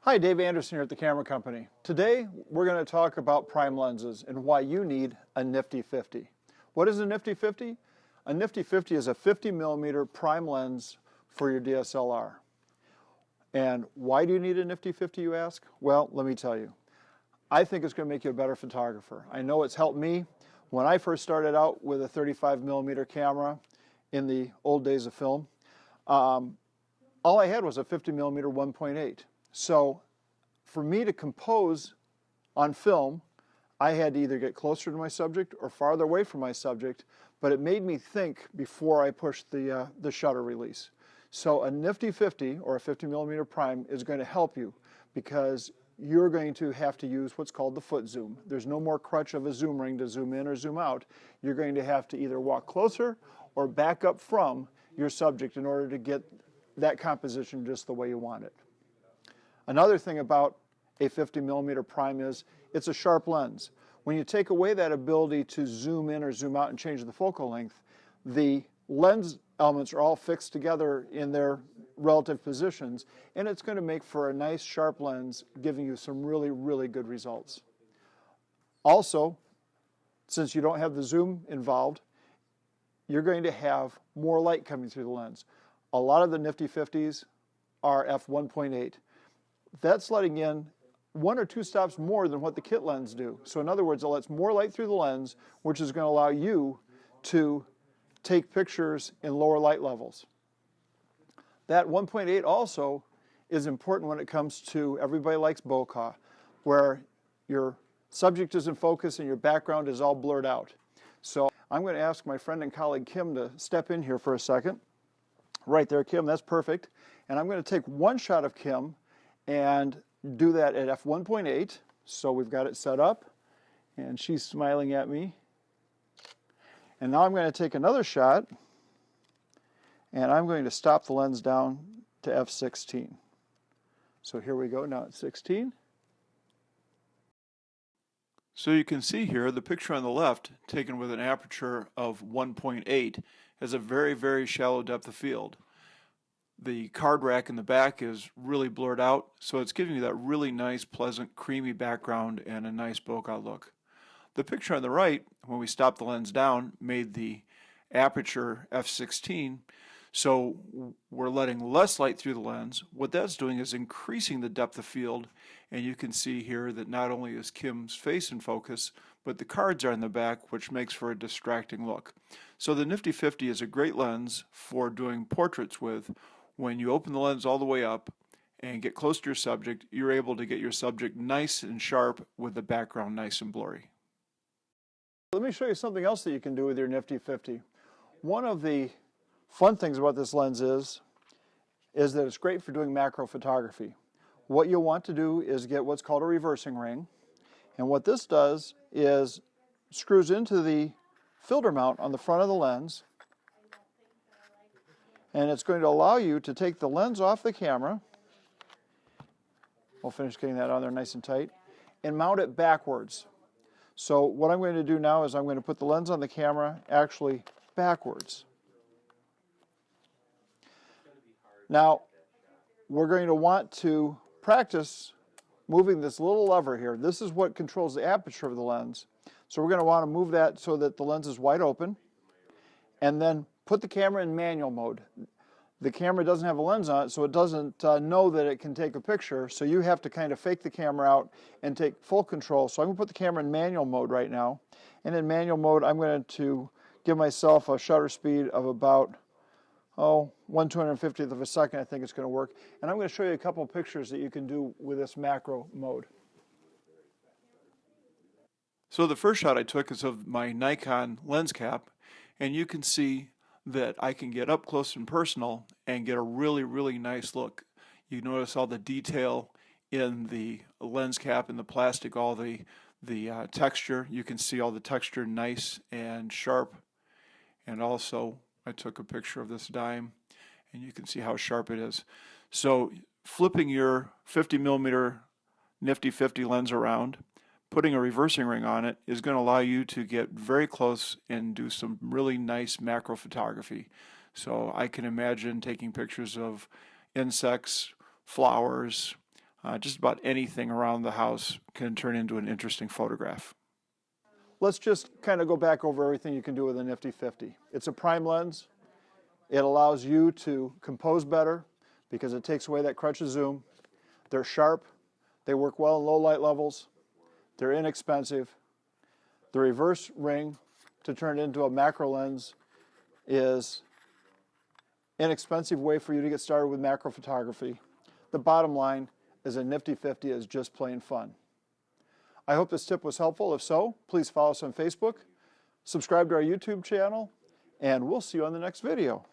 Hi, Dave Anderson here at the Camera Company. Today we're going to talk about prime lenses and why you need a Nifty 50. What is a Nifty 50? A Nifty 50 is a 50mm prime lens for your DSLR. And why do you need a Nifty 50, you ask? Well, let me tell you. I think it's going to make you a better photographer. I know it's helped me. When I first started out with a 35mm camera in the old days of film, all I had was a 50mm 1.8. So for me to compose on film, I had to either get closer to my subject or farther away from my subject, but it made me think before I pushed the shutter release. So a Nifty 50 or a 50mm prime is going to help you because you're going to have to use what's called the foot zoom. There's no more crutch of a zoom ring to zoom in or zoom out. You're going to have to either walk closer or back up from your subject in order to get that composition just the way you want it. Another thing about a 50mm prime is it's a sharp lens. When you take away that ability to zoom in or zoom out and change the focal length, the lens elements are all fixed together in their relative positions, and it's going to make for a nice sharp lens, giving you some really, really good results. Also, since you don't have the zoom involved, you're going to have more light coming through the lens. A lot of the Nifty 50s are f1.8. That's letting in 1 or 2 stops more than what the kit lens do. So in other words, it lets more light through the lens, which is going to allow you to take pictures in lower light levels. That 1.8 also is important when it comes to everybody likes bokeh, where your subject is in focus and your background is all blurred out. So I'm going to ask my friend and colleague Kim to step in here for a second. Right there, Kim, that's perfect. And I'm going to take one shot of Kim and do that at f1.8. So we've got it set up, and she's smiling at me. And now I'm going to take another shot, and I'm going to stop the lens down to f16. So here we go, now at 16. So you can see here the picture on the left, taken with an aperture of 1.8, has a very, very shallow depth of field. The card rack in the back is really blurred out, so it's giving you that really nice, pleasant, creamy background and a nice bokeh look. The picture on the right, when we stopped the lens down, made the aperture f16, so we're letting less light through the lens. What that's doing is increasing the depth of field, and you can see here that not only is Kim's face in focus, but the cards are in the back, which makes for a distracting look. So the Nifty 50 is a great lens for doing portraits with. When you open the lens all the way up and get close to your subject, you're able to get your subject nice and sharp with the background nice and blurry. Let me show you something else that you can do with your Nifty 50. One of the fun things about this lens is that it's great for doing macro photography. What you'll want to do is get what's called a reversing ring, and what this does is screws into the filter mount on the front of the lens, and it's going to allow you to take the lens off the camera. We'll finish getting that on there nice and tight, and mount it backwards. So what I'm going to do now is I'm going to put the lens on the camera actually backwards. Now, we're going to want to practice moving this little lever here. This is what controls the aperture of the lens. So we're going to want to move that so that the lens is wide open, and then put the camera in manual mode. The camera doesn't have a lens on it, so it doesn't know that it can take a picture, so you have to kind of fake the camera out and take full control. So I'm going to put the camera in manual mode right now, and in manual mode I'm going to give myself a shutter speed of about 1/250th of a second. I think it's going to work, and I'm going to show you a couple of pictures that you can do with this macro mode. So the first shot I took is of my Nikon lens cap, and you can see that I can get up close and personal and get a really, really nice look. You notice all the detail in the lens cap and the plastic, all the texture. You can see all the texture nice and sharp. And also I took a picture of this dime, and you can see how sharp it is. So flipping your 50mm Nifty 50 lens around, putting a reversing ring on it is going to allow you to get very close and do some really nice macro photography. So I can imagine taking pictures of insects, flowers, just about anything around the house can turn into an interesting photograph. Let's just kind of go back over everything you can do with a Nifty 50. It's a prime lens. It allows you to compose better because it takes away that crutch of zoom. They're sharp. They work well in low light levels. They're inexpensive. The reverse ring to turn it into a macro lens is an inexpensive way for you to get started with macro photography. The bottom line is a Nifty 50 is just plain fun. I hope this tip was helpful. If so, please follow us on Facebook, subscribe to our YouTube channel, and we'll see you on the next video.